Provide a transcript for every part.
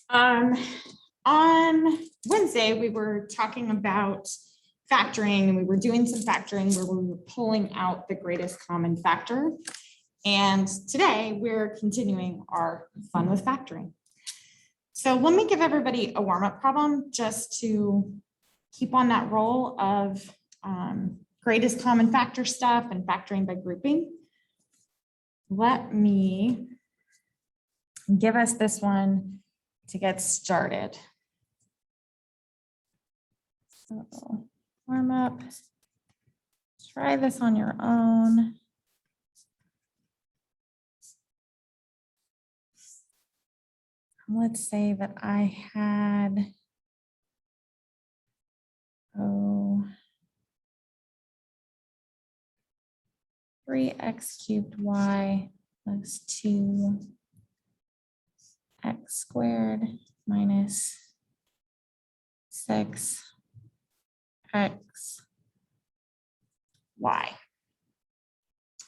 On Wednesday, we were talking about factoring, and we were doing some factoring where we were pulling out the greatest common factor. And today we're continuing our fun with factoring. So let me give everybody a warm-up problem just to keep on that roll of greatest common factor stuff and factoring by grouping. Let me give us this one to get started. So warm up, try this on your own. Let's say that I had, 3x cubed y plus 2x squared minus 6x y.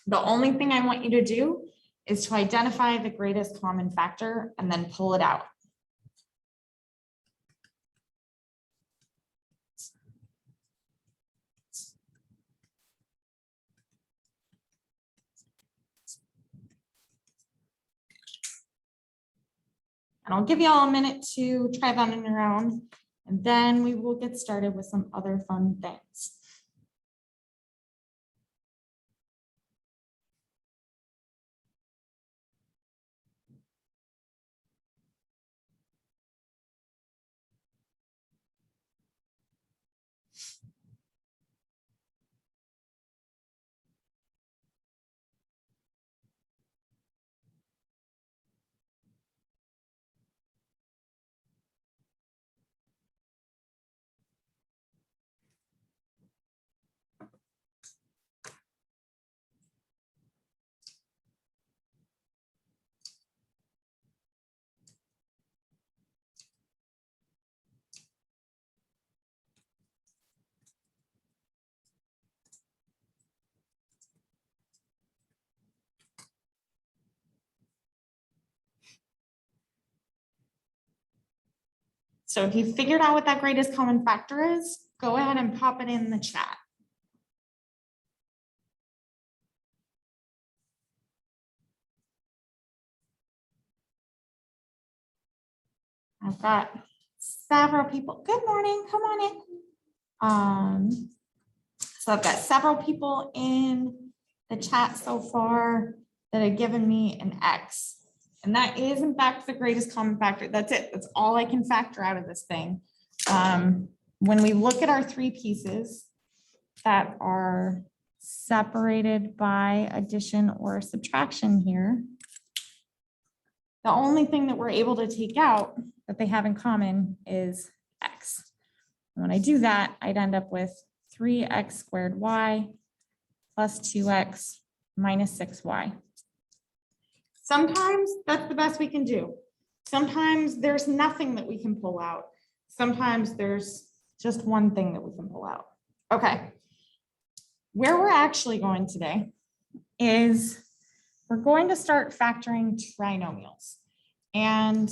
The only thing I want you to do is to identify the greatest common factor and then pull it out. And I'll give you all a minute to try that on your own, and then we will get started with some other fun things. So if you figured out what that greatest common factor is, go ahead and pop it in the chat. I've got several people. Good morning, come on in. So I've got several people in the chat so far that have given me an X. And that is in fact the greatest common factor. That's it. That's all I can factor out of this thing. When we look at our three pieces that are separated by addition or subtraction here, the only thing that we're able to take out that they have in common is X. And when I do that, I'd end up with 3x squared y plus 2x minus 6y. Sometimes that's the best we can do. Sometimes there's nothing that we can pull out. Sometimes there's just one thing that we can pull out. Okay, where we're actually going today is we're going to start factoring trinomials. And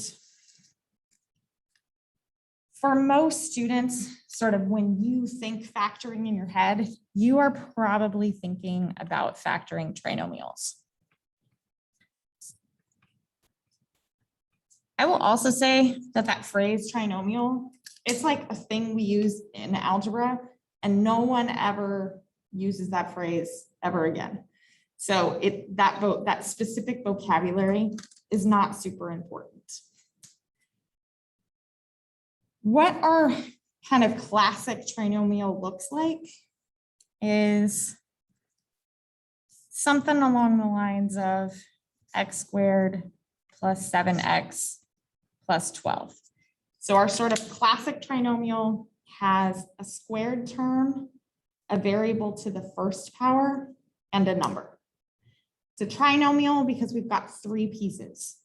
for most students, sort of when you think factoring in your head, you are probably thinking about factoring trinomials. I will also say that that phrase trinomial, it's like a thing we use in algebra, and no one ever uses that phrase ever again. So that specific vocabulary is not super important. What our kind of classic trinomial looks like is something along the lines of x squared plus 7x plus 12. So our sort of classic trinomial has a squared term, a variable to the first power, and a number. It's a trinomial because we've got three pieces.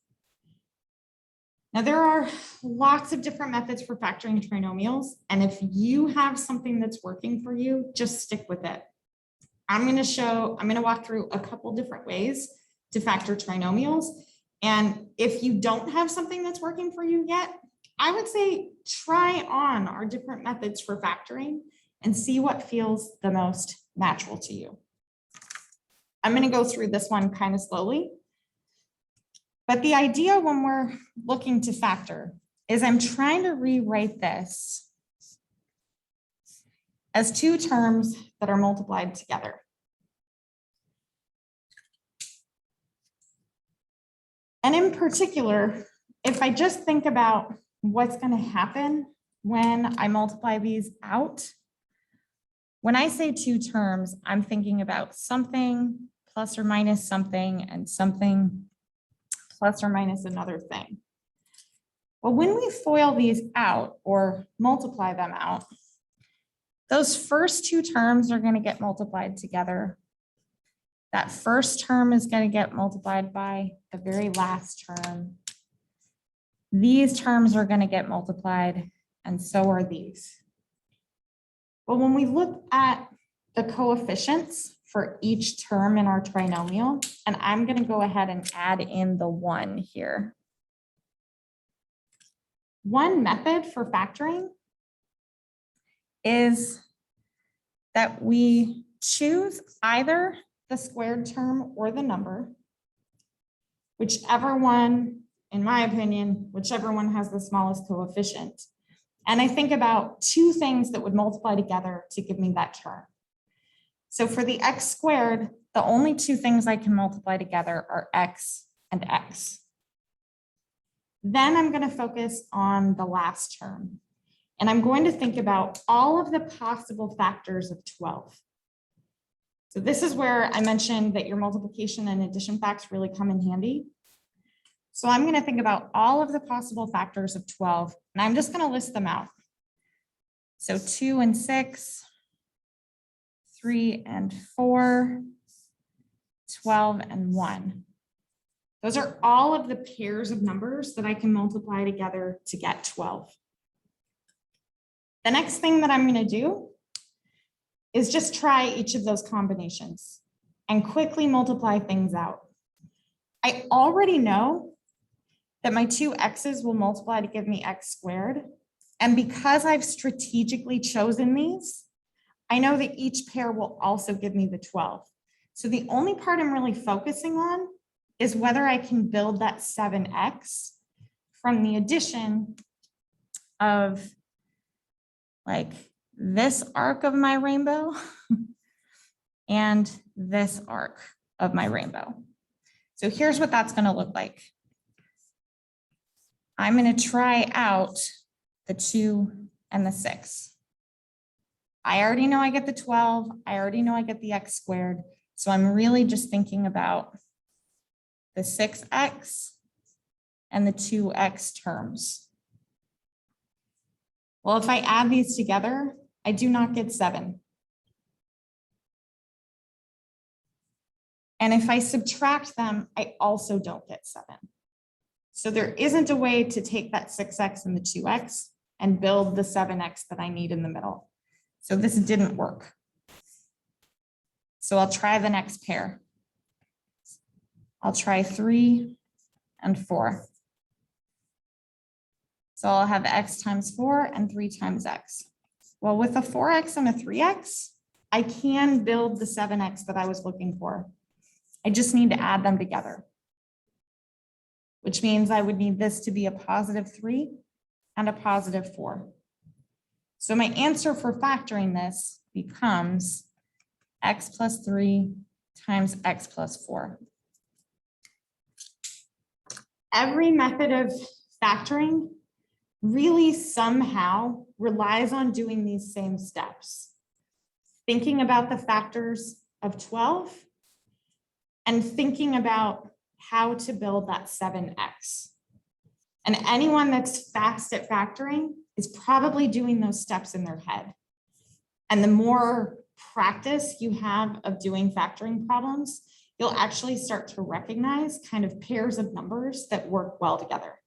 Now there are lots of different methods for factoring trinomials, and if you have something that's working for you, just stick with it. I'm going to walk through a couple different ways to factor trinomials. And if you don't have something that's working for you yet, I would say try on our different methods for factoring and see what feels the most natural to you. I'm going to go through this one kind of slowly. But the idea when we're looking to factor is I'm trying to rewrite this as two terms that are multiplied together. And in particular, if I just think about what's going to happen when I multiply these out, when I say two terms, I'm thinking about something plus or minus something and something plus or minus another thing. Well, when we FOIL these out or multiply them out, those first two terms are going to get multiplied together. That first term is going to get multiplied by the very last term. These terms are going to get multiplied, and so are these. But when we look at the coefficients for each term in our trinomial, and I'm going to go ahead and add in the 1 here. One method for factoring is that we choose either the squared term or the number, whichever one, in my opinion, whichever one has the smallest coefficient. And I think about two things that would multiply together to give me that term. So for the x squared, the only two things I can multiply together are x and x. Then I'm going to focus on the last term. And I'm going to think about all of the possible factors of 12. So this is where I mentioned that your multiplication and addition facts really come in handy. So I'm going to think about all of the possible factors of 12, and I'm just going to list them out. So 2 and 6, 3 and 4, 12 and 1. Those are all of the pairs of numbers that I can multiply together to get 12. The next thing that I'm going to do is just try each of those combinations and quickly multiply things out. I already know that my two x's will multiply to give me x squared. And because I've strategically chosen these, I know that each pair will also give me the 12. So the only part I'm really focusing on is whether I can build that 7x from the addition of like this arc of my rainbow and this arc of my rainbow. So here's what that's going to look like. I'm going to try out the 2 and the 6. I already know I get the 12. I already know I get the x squared. So I'm really just thinking about the 6x and the 2x terms. Well, if I add these together, I do not get 7. And if I subtract them, I also don't get 7. So there isn't a way to take that 6x and the 2x and build the 7x that I need in the middle. So this didn't work. So I'll try the next pair. I'll try 3 and 4. So I'll have x times 4 and 3 times x. Well, with a 4x and a 3x, I can build the 7x that I was looking for. I just need to add them together, which means I would need this to be a positive 3 and a positive 4. So my answer for factoring this becomes x plus 3 times x plus 4. Every method of factoring really somehow relies on doing these same steps. Thinking about the factors of 12 and thinking about how to build that 7x. And anyone that's fast at factoring is probably doing those steps in their head. And the more practice you have of doing factoring problems, you'll actually start to recognize kind of pairs of numbers that work well together.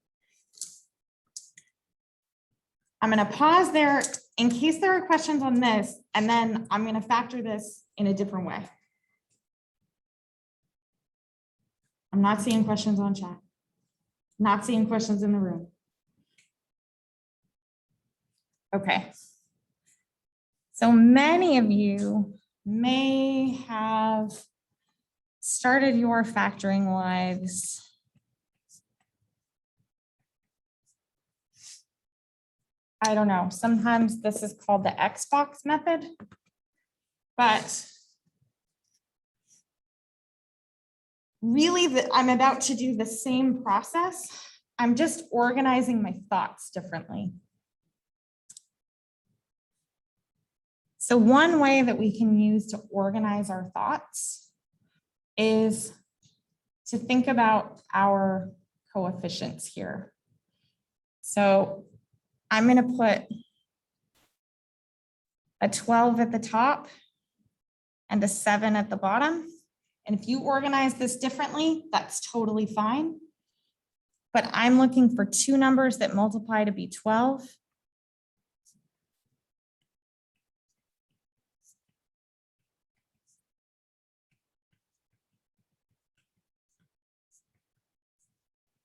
I'm going to pause there in case there are questions on this, and then I'm going to factor this in a different way. I'm not seeing questions on chat. Not seeing questions in the room. Okay. So many of you may have started your factoring lives I don't know, sometimes this is called the Xbox method, but really I'm about to do the same process. I'm just organizing my thoughts differently. So one way that we can use to organize our thoughts is to think about our coefficients here. So I'm going to put a 12 at the top and a 7 at the bottom. And if you organize this differently, that's totally fine. But I'm looking for two numbers that multiply to be 12.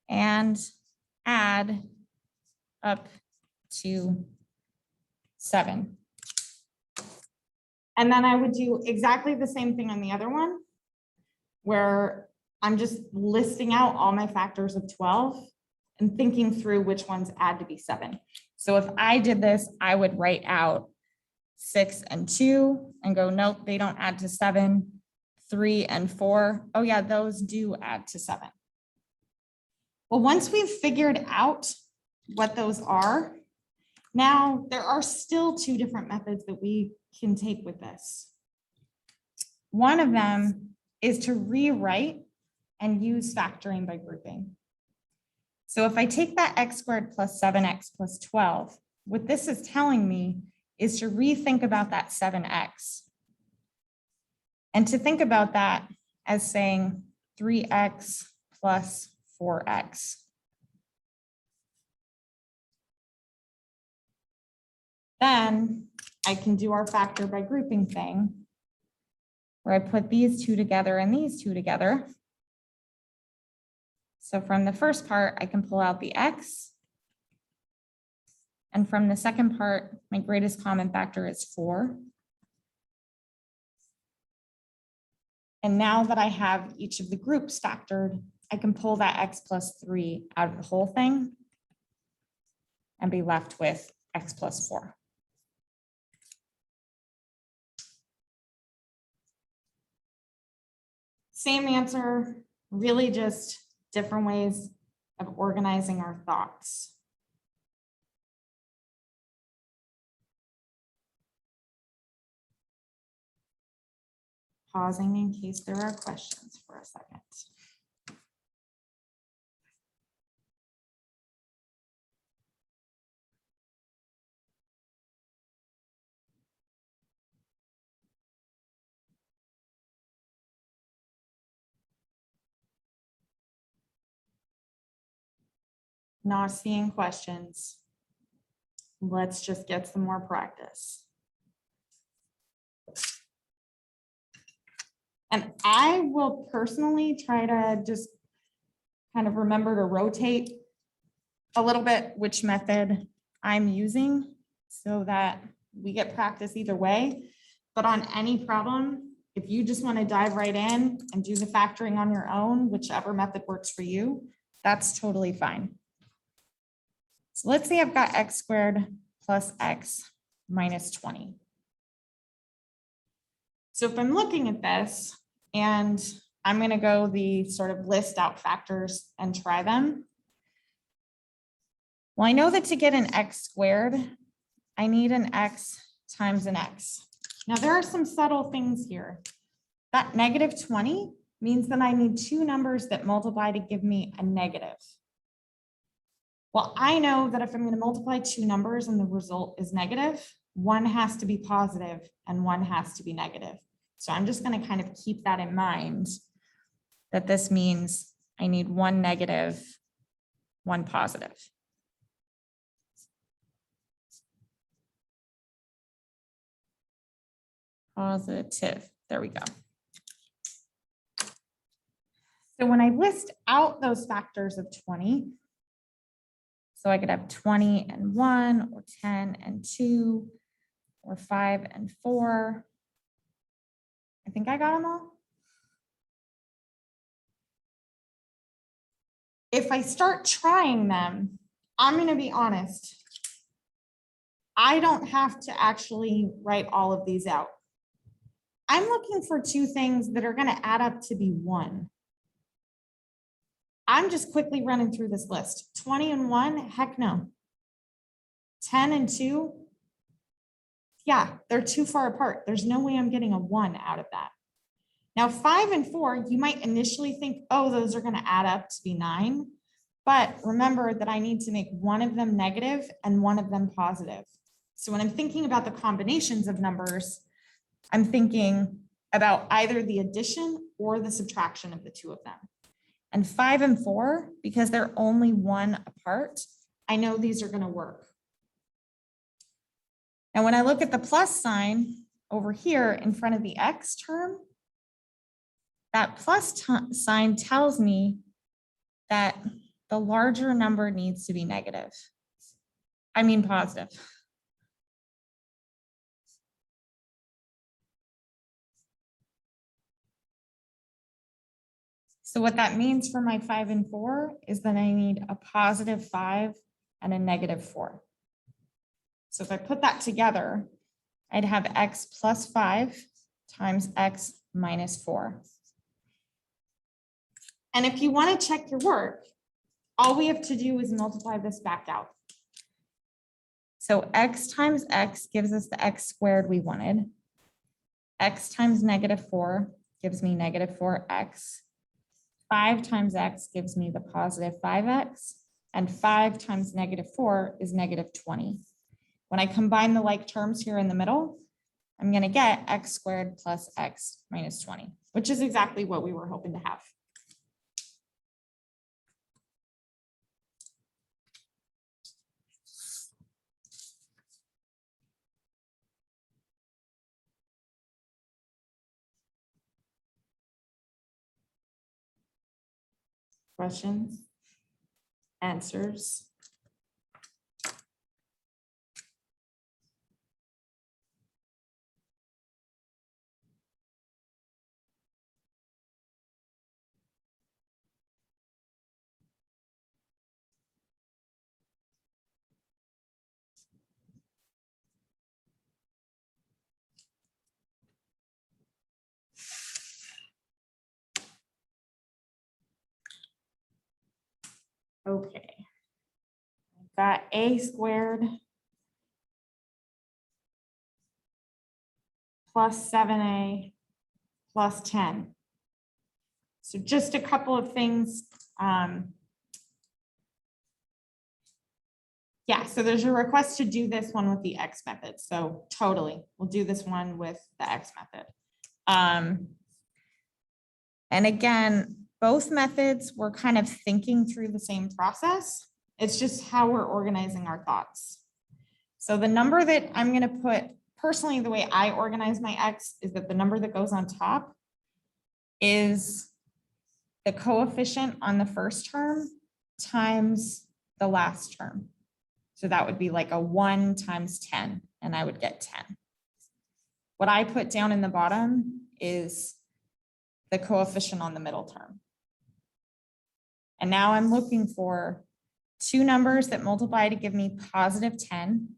And add up to 7. And then I would do exactly the same thing on the other one, where I'm just listing out all my factors of 12 and thinking through which ones add to be 7. So if I did this, I would write out 6 and 2 and go, nope, they don't add to 7. 3 and 4. Oh yeah, those do add to 7. Well, once we've figured out what those are, now there are still two different methods that we can take with this. One of them is to rewrite and use factoring by grouping. So if I take that x squared plus 7x plus 12, what this is telling me is to rethink about that 7x. And to think about that as saying 3x plus 4x. Then I can do our factor by grouping thing, where I put these two together and these two together. So from the first part, I can pull out the x. And from the second part, my greatest common factor is 4. And now that I have each of the groups factored, I can pull that x plus 3 out of the whole thing and be left with x plus 4. Same answer, really just different ways of organizing our thoughts. Pausing in case there are questions for a second. Not seeing questions. Let's just get some more practice. And I will personally try to just kind of remember to rotate a little bit which method I'm using so that we get practice either way. But on any problem, if you just want to dive right in and do the factoring on your own, whichever method works for you, that's totally fine. So let's say I've got x squared plus x minus 20. So if I'm looking at this and I'm going to go the sort of list out factors and try them. Well, I know that to get an x squared, I need an x times an x. Now there are some subtle things here. That negative 20 means that I need two numbers that multiply to give me a negative. Well, I know that if I'm going to multiply two numbers and the result is negative, one has to be positive and one has to be negative. So I'm just going to kind of keep that in mind, that this means I need one negative, one positive. Positive, there we go. So when I list out those factors of 20, So I could have 20 and 1, or 10 and 2, or 5 and 4. I think I got them all. If I start trying them, I'm going to be honest. I don't have to actually write all of these out. I'm looking for two things that are going to add up to be 1. I'm just quickly running through this list. 20 and 1, heck no. 10 and 2, yeah, they're too far apart. There's no way I'm getting a 1 out of that. Now 5 and 4, you might initially think, oh, those are going to add up to be 9. But remember that I need to make one of them negative and one of them positive. So when I'm thinking about the combinations of numbers, I'm thinking about either the addition or the subtraction of the two of them. And 5 and 4, because they're only 1 apart, I know these are going to work. Now, when I look at the plus sign over here in front of the x term, that plus sign tells me that the larger number needs to be negative. I mean positive. So what that means for my 5 and 4 is that I need a positive 5 and a negative 4. So if I put that together, I'd have x plus 5 times x minus 4. And if you want to check your work, all we have to do is multiply this back out. So x times x gives us the x squared we wanted. X times negative 4 gives me negative 4x. 5 times x gives me the positive 5x. And 5 times negative 4 is negative 20. When I combine the like terms here in the middle, I'm going to get x squared plus x minus 20, which is exactly what we were hoping to have. Questions? Answers? Okay. I've got a squared plus 7a plus 10. So just a couple of things. Yeah, so there's a request to do this one with the X method. So totally, we'll do this one with the X method. And again, both methods, we're kind of thinking through the same process. It's just how we're organizing our thoughts. So the number that I'm going to put, personally, the way I organize my X is that the number that goes on top is the coefficient on the first term times the last term. So that would be like a 1 times 10, and I would get 10. What I put down in the bottom is the coefficient on the middle term. And now I'm looking for two numbers that multiply to give me positive 10.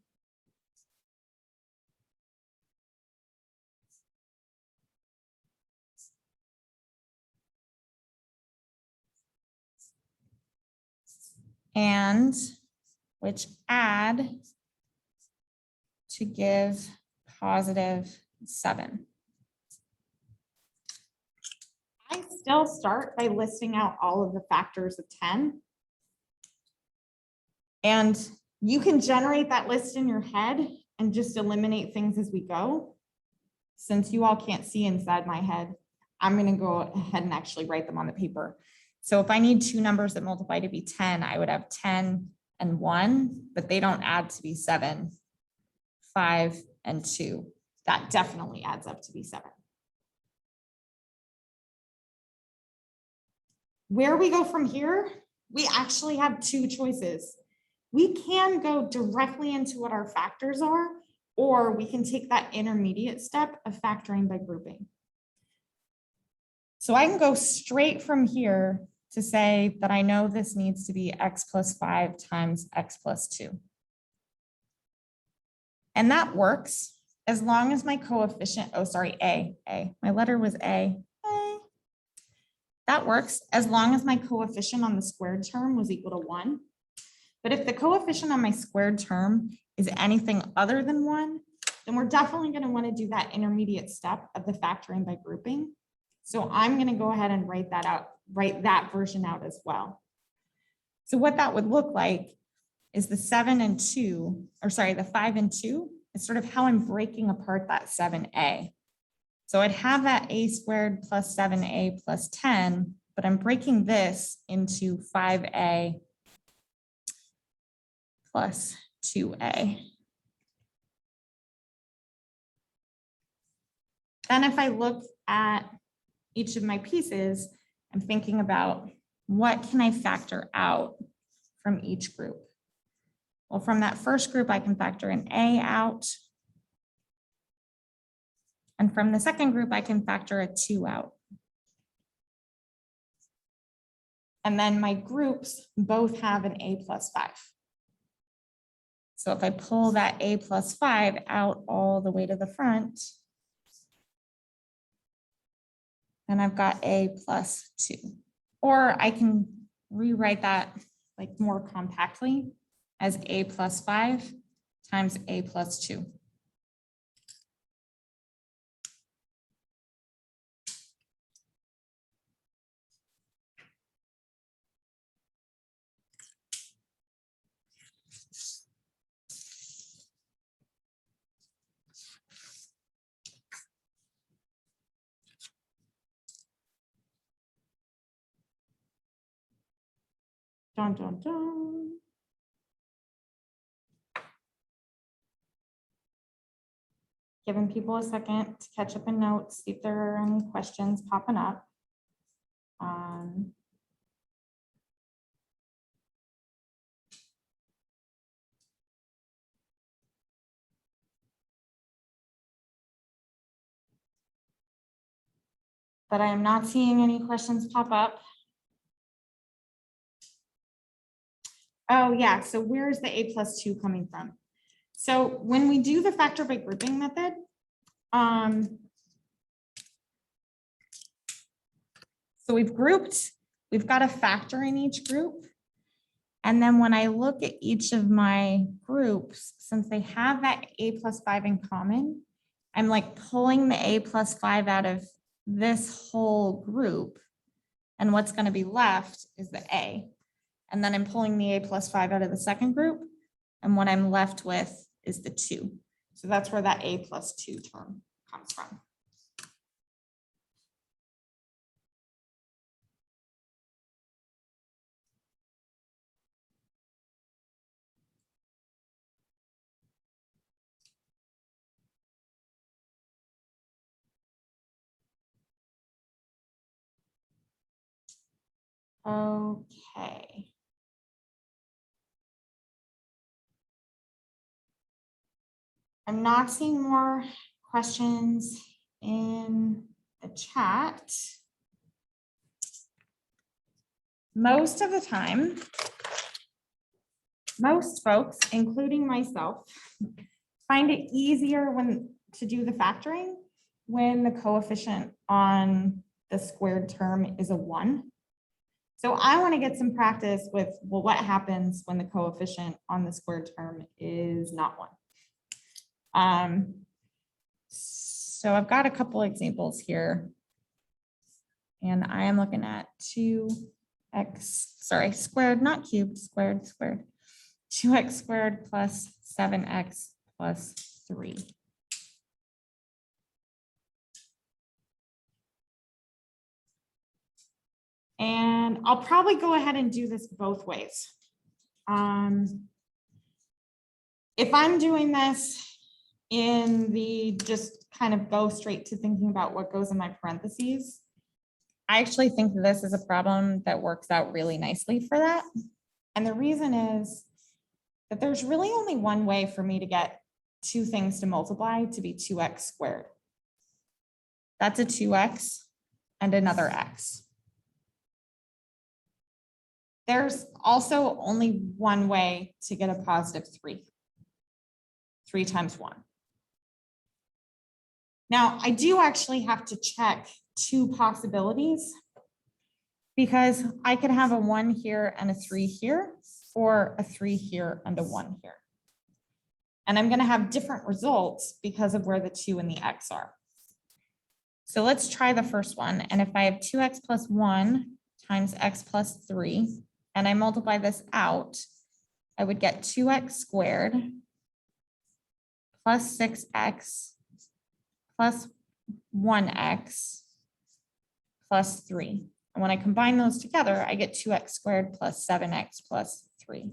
And which add to give positive 7. I still start by listing out all of the factors of 10. And you can generate that list in your head and just eliminate things as we go. Since you all can't see inside my head, I'm going to go ahead and actually write them on the paper. So if I need two numbers that multiply to be 10, I would have 10 and 1, but they don't add to be 7, 5 and 2. That definitely adds up to be 7. Where we go from here, we actually have two choices. We can go directly into what our factors are, or we can take that intermediate step of factoring by grouping. So I can go straight from here to say that I know this needs to be x plus 5 times x plus 2. And that works as long as my coefficient, oh, sorry, A, my letter was A. That works as long as my coefficient on the squared term was equal to 1. But if the coefficient on my squared term is anything other than 1, then we're definitely going to want to do that intermediate step of the factoring by grouping. So I'm going to go ahead and write that version out as well. So what that would look like is the 7 and 2, or sorry, the 5 and 2 is sort of how I'm breaking apart that 7a. So I'd have that a squared plus 7a plus 10, but I'm breaking this into 5a plus 2a. Then if I look at each of my pieces, I'm thinking about what can I factor out from each group? Well, from that first group, I can factor an A out. And from the second group, I can factor a 2 out. And then my groups both have an A plus 5. So if I pull that A plus 5 out all the way to the front, then I've got A plus 2. Or I can rewrite that like more compactly as A plus 5 times A plus 2. Dun, dun, dun. Giving people a second to catch up in notes, see if there are any questions popping up. But I am not seeing any questions pop up. Oh yeah, so where's the A plus 2 coming from? So when we do the factor by grouping method, so we've grouped, we've got a factor in each group. And then when I look at each of my groups, since they have that A plus 5 in common, I'm like pulling the A plus 5 out of this whole group. And what's going to be left is the A. And then I'm pulling the A plus 5 out of the second group. And what I'm left with is the 2. So that's where that A plus 2 term comes from. Okay. I'm not seeing more questions in the chat. Most of the time, most folks, including myself, find it easier to do the factoring when the coefficient on the squared term is a 1. So I want to get some practice with, well, what happens when the coefficient on the squared term is not 1? So I've got a couple examples here. And I am looking at 2x, squared, not cubed, squared. 2x squared plus 7x plus 3. And I'll probably go ahead and do this both ways. If I'm doing this in the just kind of go straight to thinking about what goes in my parentheses, I actually think this is a problem that works out really nicely for that. And the reason is that there's really only one way for me to get two things to multiply to be 2x squared. That's a 2x and another x. There's also only one way to get a positive 3. 3 times 1. Now, I do actually have to check two possibilities because I could have a 1 here and a 3 here, or a 3 here and a 1 here. And I'm going to have different results because of where the 2 and the x are. So let's try the first one. And if I have 2x plus 1 times x plus 3, and I multiply this out, I would get 2x squared plus 6x plus 1x plus 3. And when I combine those together, I get 2x squared plus 7x plus 3.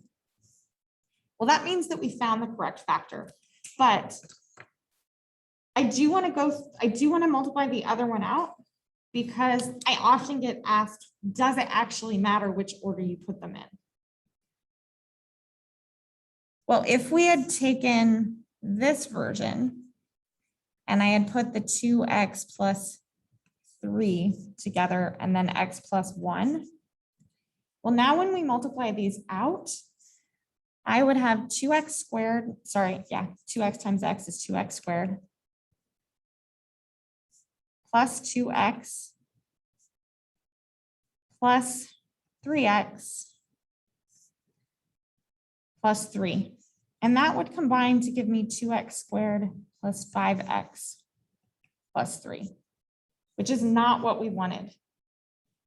Well, that means that we found the correct factor, but I do want to multiply the other one out because I often get asked, does it actually matter which order you put them in? Well, if we had taken this version and I had put the 2x plus 3 together and then x plus 1, well, now when we multiply these out, I would have 2x squared, 2x times x is 2x squared plus 2x plus 3x plus 3. And that would combine to give me 2x squared plus 5x plus 3, which is not what we wanted.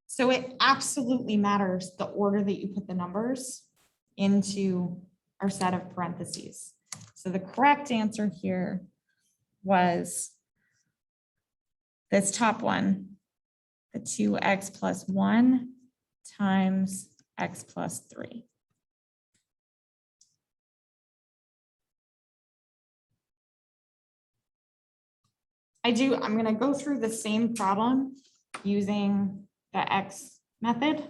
So it absolutely matters the order that you put the numbers into our set of parentheses. So the correct answer here was this top one, the 2x plus 1 times x plus 3. I'm going to go through the same problem using the x method.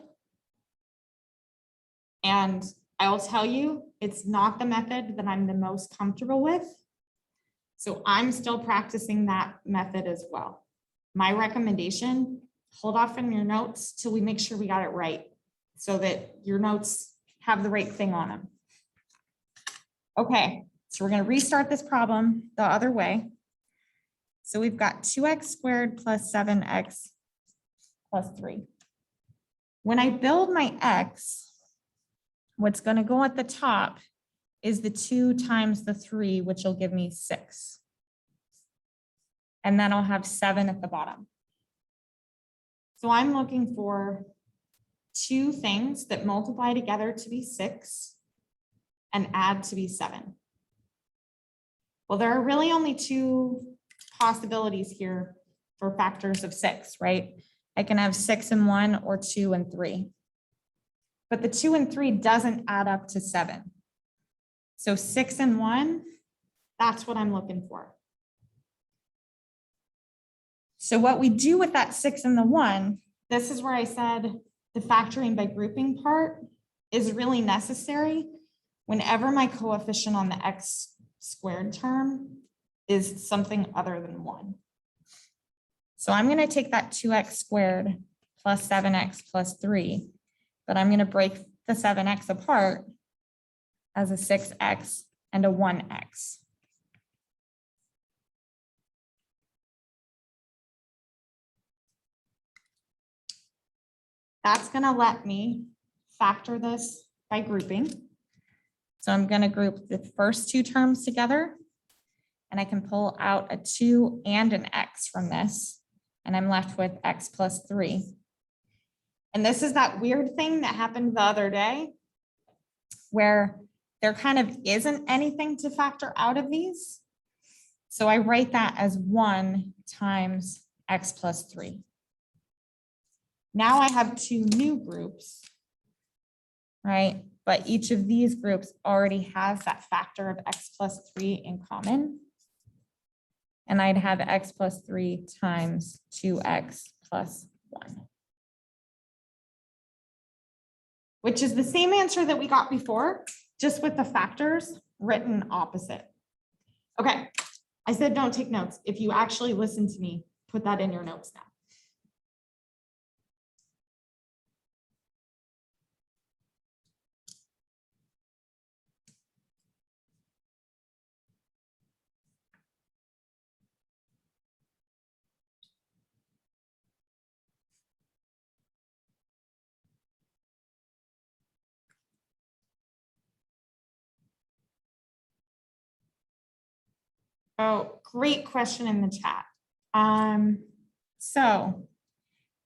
And I'll tell you, it's not the method that I'm the most comfortable with. So I'm still practicing that method as well. My recommendation, hold off on your notes till we make sure we got it right so that your notes have the right thing on them. Okay, so we're going to restart this problem the other way. So we've got 2x squared plus 7x plus 3. When I build my x, what's going to go at the top is the 2 times the 3, which will give me 6. And then I'll have 7 at the bottom. So I'm looking for two things that multiply together to be 6 and add to be 7. Well, there are really only two possibilities here for factors of 6, right? I can have 6 and 1 or 2 and 3. But the 2 and 3 doesn't add up to 7. So 6 and 1, that's what I'm looking for. So what we do with that 6 and the 1, this is where I said the factoring by grouping part is really necessary whenever my coefficient on the x squared term is something other than 1. So I'm going to take that 2x squared plus 7x plus 3, but I'm going to break the 7x apart as a 6x and a 1x. That's going to let me factor this by grouping. So I'm going to group the first two terms together, and I can pull out a 2 and an x from this, and I'm left with x plus 3. And this is that weird thing that happened the other day where there kind of isn't anything to factor out of these. So I write that as 1 times x plus 3. Now I have two new groups, right? But each of these groups already has that factor of x plus 3 in common. And I'd have x plus 3 times 2x plus 1. Which is the same answer that we got before, just with the factors written opposite. Okay, I said don't take notes. If you actually listen to me, put that in your notes now. Oh, great question in the chat. So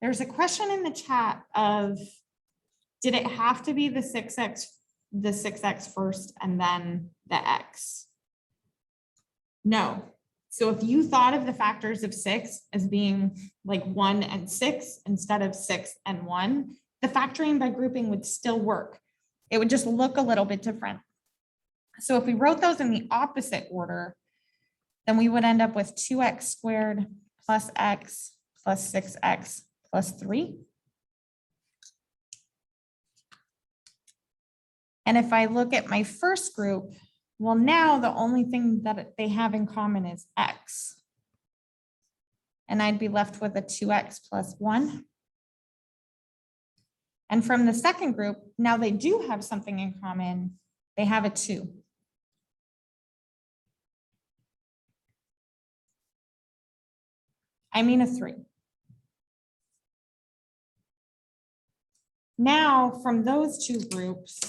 there's a question in the chat of, did it have to be the 6x first and then the x? No. So if you thought of the factors of 6 as being like 1 and 6 instead of 6 and 1, the factoring by grouping would still work. It would just look a little bit different. So if we wrote those in the opposite order, then we would end up with 2x squared plus x plus 6x plus 3. And if I look at my first group, well, now the only thing that they have in common is x. And I'd be left with a 2x plus 1. And from the second group, now they do have something in common. They have a 2. I mean a 3. Now, from those two groups,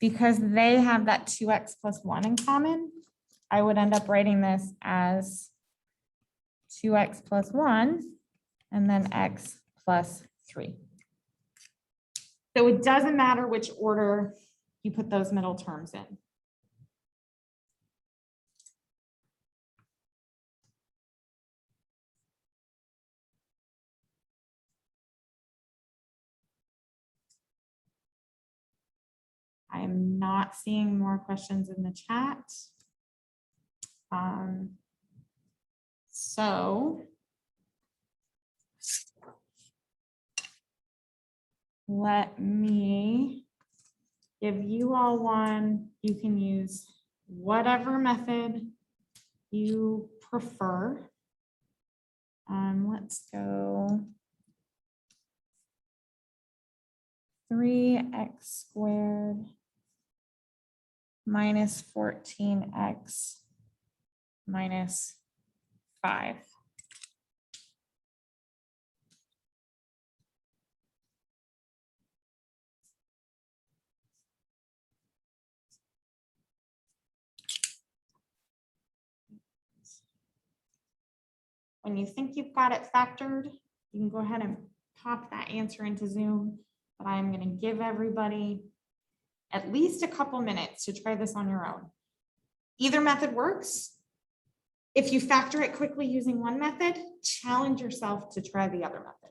because they have that 2x plus 1 in common, I would end up writing this as 2x plus 1 and then x plus 3. So it doesn't matter which order you put those middle terms in. I'm not seeing more questions in the chat. So let me give you all one. You can use whatever method you prefer. Let's go 3x squared minus 14x minus 5. When you think you've got it factored, you can go ahead and pop that answer into Zoom, but I'm going to give everybody at least a couple minutes to try this on your own. Either method works. If you factor it quickly using one method, challenge yourself to try the other method.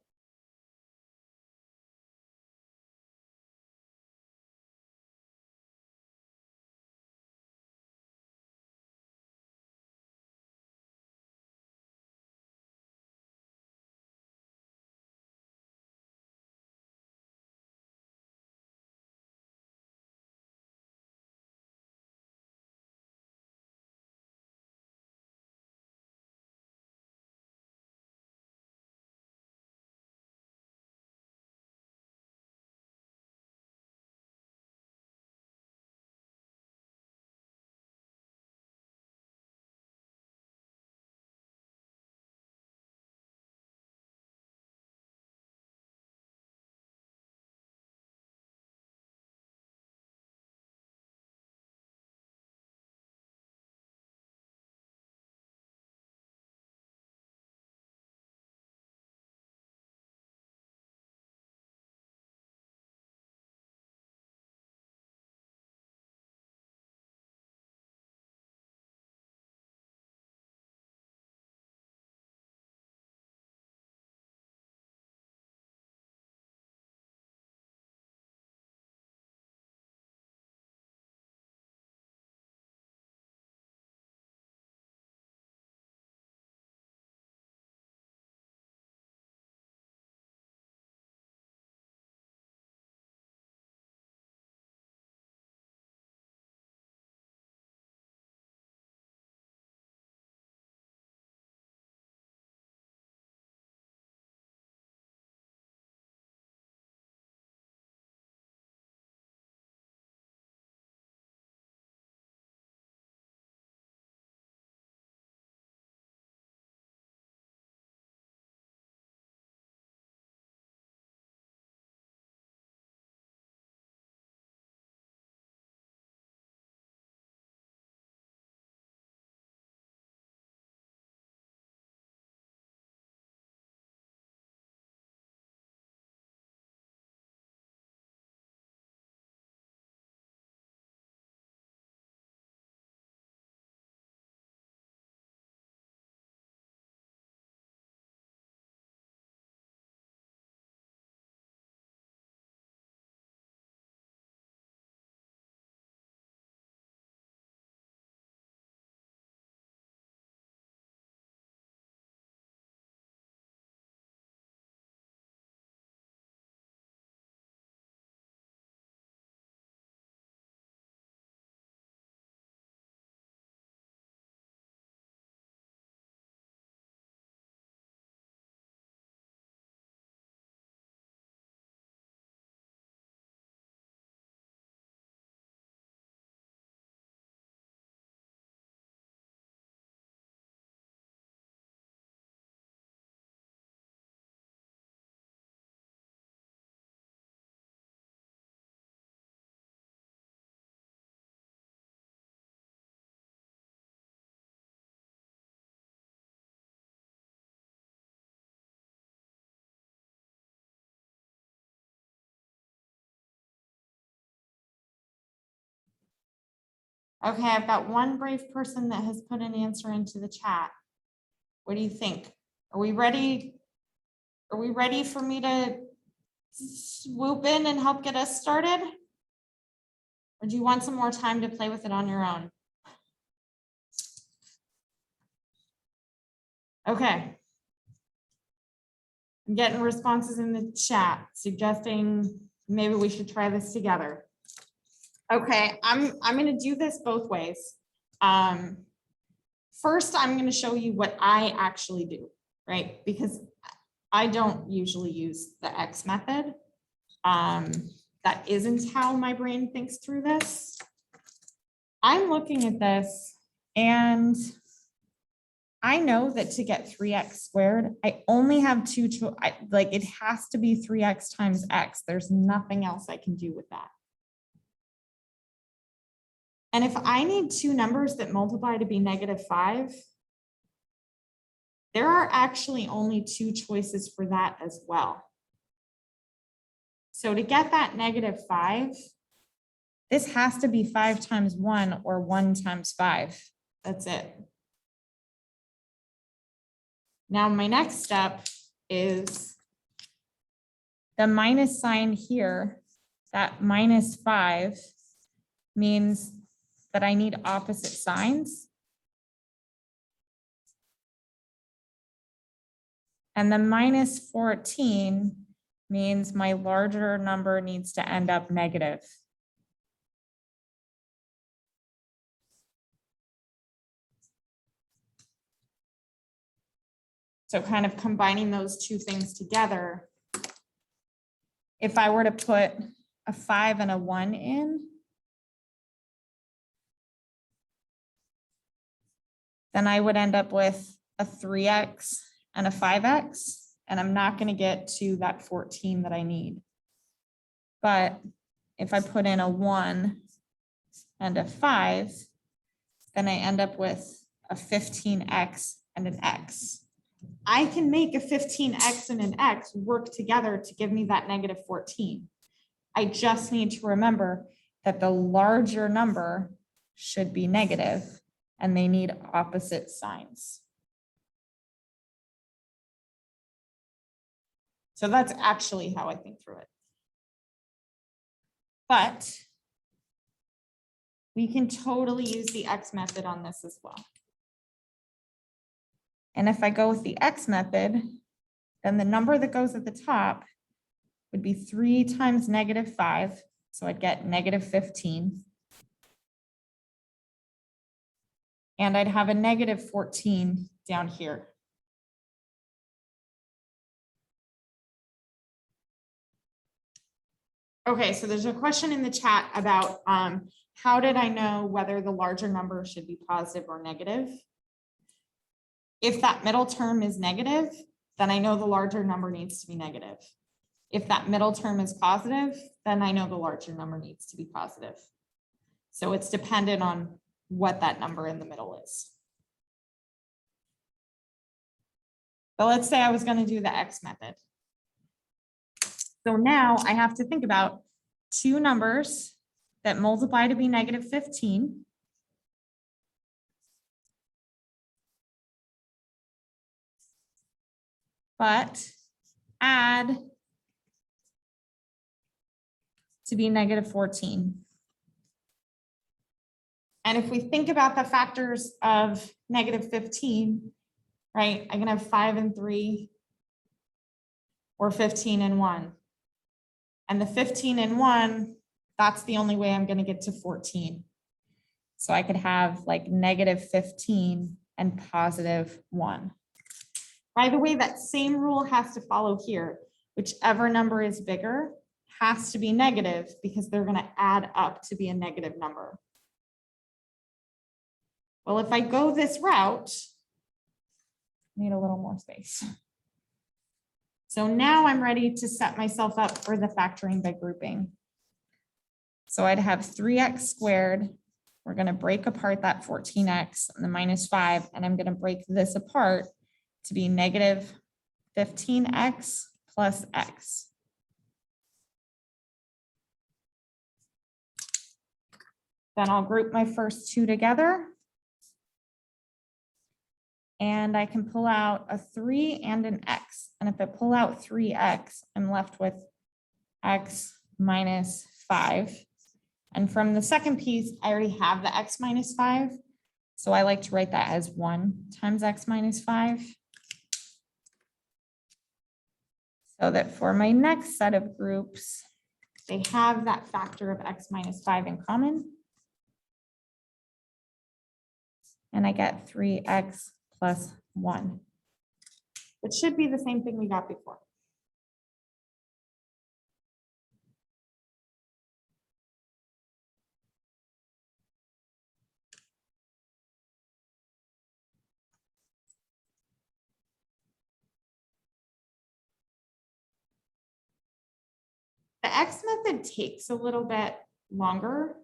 Okay, I've got one brave person that has put an answer into the chat. What do you think? Are we ready? Are we ready for me to swoop in and help get us started? Or do you want some more time to play with it on your own? Okay. I'm getting responses in the chat suggesting maybe we should try this together. Okay, I'm going to do this both ways. First, I'm going to show you what I actually do, right? Because I don't usually use the X method. That isn't how my brain thinks through this. I'm looking at this and I know that to get 3x squared, I only have like it has to be 3x times x. There's nothing else I can do with that. And if I need two numbers that multiply to be -5, there are actually only two choices for that as well. So to get that -5, this has to be 5 times 1 or 1 times 5. That's it. Now my next step is the minus sign here. That -5 means that I need opposite signs. And the -14 means my larger number needs to end up negative. So kind of combining those two things together, if I were to put a 5 and a 1 in, then I would end up with a 3x and a 5x, and I'm not going to get to that 14 that I need. But if I put in a 1 and a 5, then I end up with a 15x and an x. I can make a 15x and an x work together to give me that -14. I just need to remember that the larger number should be negative and they need opposite signs. So that's actually how I think through it. But we can totally use the X method on this as well. And if I go with the X method, then the number that goes at the top would be 3 times -5. So I'd get -15. And I'd have a -14 down here. Okay, so there's a question in the chat about how did I know whether the larger number should be positive or negative? If that middle term is negative, then I know the larger number needs to be negative. If that middle term is positive, then I know the larger number needs to be positive. So it's dependent on what that number in the middle is. But let's say I was going to do the X method. So now I have to think about two numbers that multiply to be -15. But add to be -14. And if we think about the factors of -15, right, I can have 5 and 3 or 15 and 1. And the 15 and 1, that's the only way I'm going to get to 14. So I could have like -15 and +1. By the way, that same rule has to follow here. Whichever number is bigger has to be negative because they're going to add up to be a negative number. Well, if I go this route, I need a little more space. So now I'm ready to set myself up for the factoring by grouping. So I'd have 3x squared. We're going to break apart that 14x and the -5, and I'm going to break this apart to be -15x plus x. Then I'll group my first two together. And I can pull out a 3 and an x. And if I pull out 3x, I'm left with x minus 5. And from the second piece, I already have the x minus 5. So I like to write that as 1 times x minus 5. So that for my next set of groups, they have that factor of x minus 5 in common. And I get 3x plus 1, which should be the same thing we got before. The X method takes a little bit longer.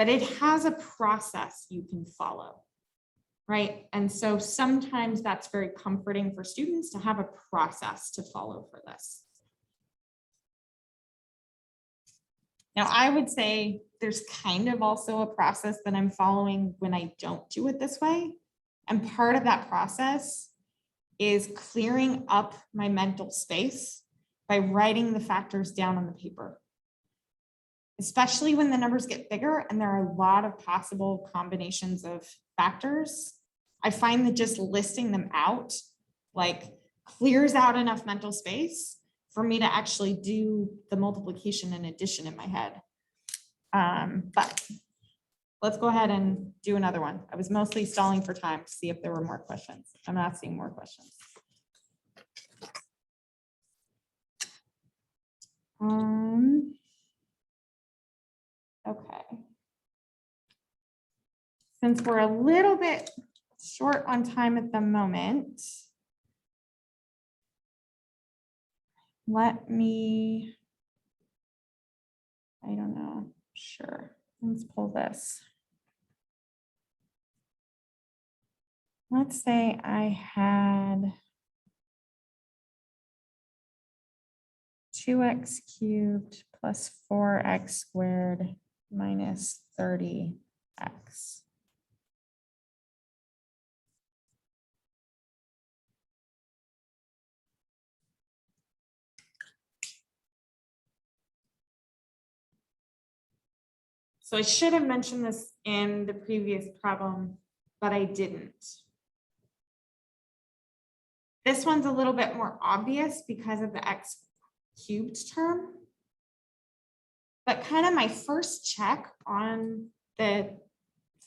But it has a process you can follow, right? And so sometimes that's very comforting for students to have a process to follow for this. Now, I would say there's kind of also a process that I'm following when I don't do it this way. And part of that process is clearing up my mental space by writing the factors down on the paper. Especially when the numbers get bigger and there are a lot of possible combinations of factors. I find that just listing them out like clears out enough mental space for me to actually do the multiplication and addition in my head. But let's go ahead and do another one. I was mostly stalling for time to see if there were more questions. I'm not seeing more questions. Okay. Since we're a little bit short on time at the moment, let me, I don't know, sure. Let's pull this. Let's say I had 2x cubed plus 4x squared minus 30x. So I should have mentioned this in the previous problem, but I didn't. This one's a little bit more obvious because of the x cubed term. But kind of my first check on the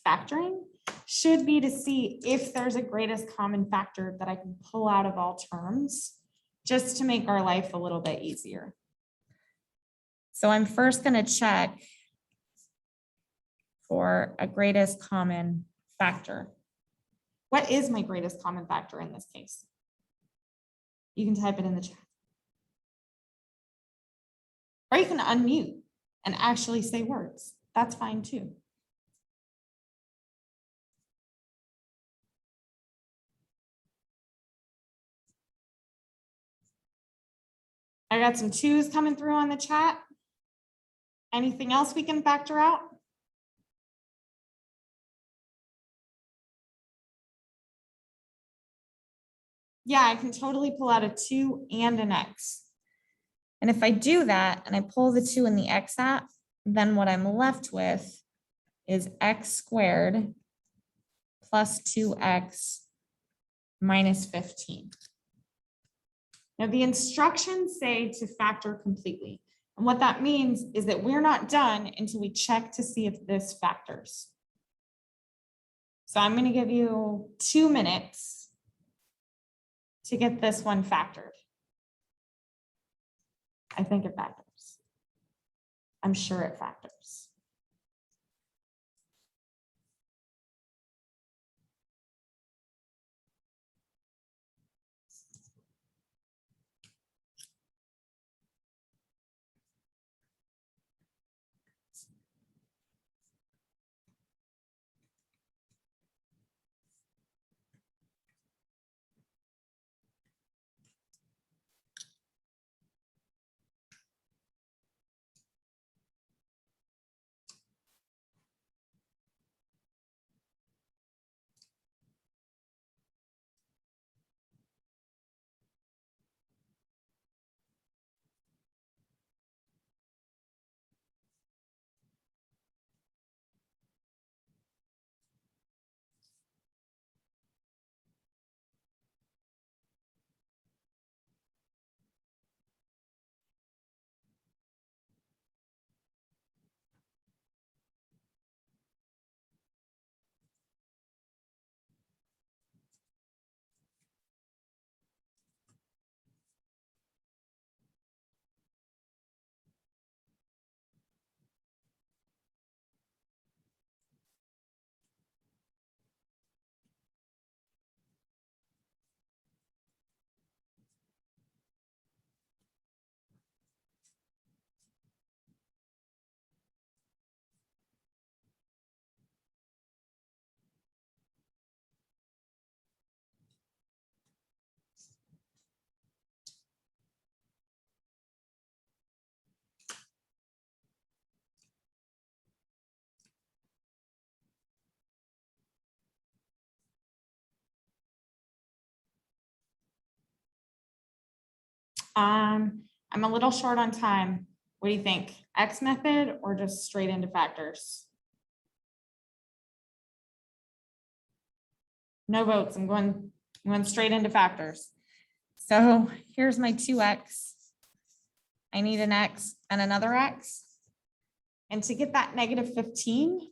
factoring should be to see if there's a greatest common factor that I can pull out of all terms, just to make our life a little bit easier. So I'm first going to check for a greatest common factor. What is my greatest common factor in this case? You can type it in the chat. Or you can unmute and actually say words. That's fine too. I got some 2s coming through on the chat. Anything else we can factor out? Yeah, I can totally pull out a 2 and an x. And if I do that and I pull the 2 and the x out, then what I'm left with is x squared plus 2x minus 15. Now the instructions say to factor completely. And what that means is that we're not done until we check to see if this factors. So I'm going to give you 2 minutes to get this one factored. I think it factors. I'm sure it factors. I'm a little short on time. What do you think? X method or just straight into factors? No votes. I'm going straight into factors. So here's my 2x. I need an x and another x. And to get that -15,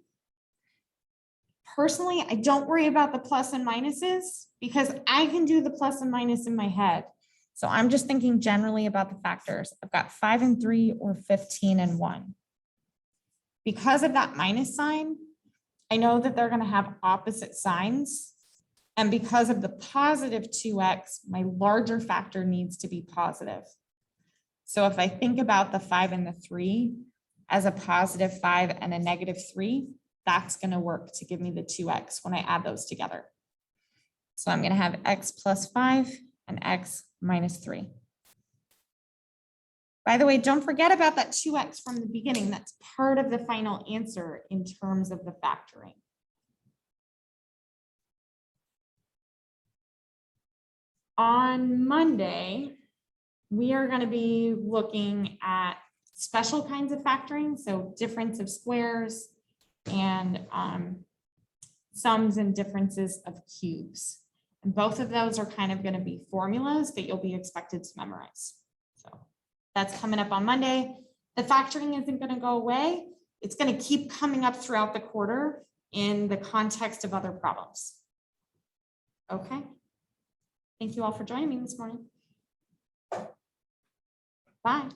personally, I don't worry about the plus and minuses because I can do the plus and minus in my head. So I'm just thinking generally about the factors. I've got 5 and 3 or 15 and 1. Because of that minus sign, I know that they're going to have opposite signs. And because of the positive 2x, my larger factor needs to be positive. So if I think about the 5 and the 3 as a positive 5 and a -3, that's going to work to give me the 2x when I add those together. So I'm going to have x plus 5 and x minus 3. By the way, don't forget about that 2x from the beginning. That's part of the final answer in terms of the factoring. On Monday, we are going to be looking at special kinds of factoring, so difference of squares and sums and differences of cubes. And both of those are kind of going to be formulas that you'll be expected to memorize. So that's coming up on Monday. The factoring isn't going to go away. It's going to keep coming up throughout the quarter in the context of other problems. Okay. Thank you all for joining me this morning. Bye.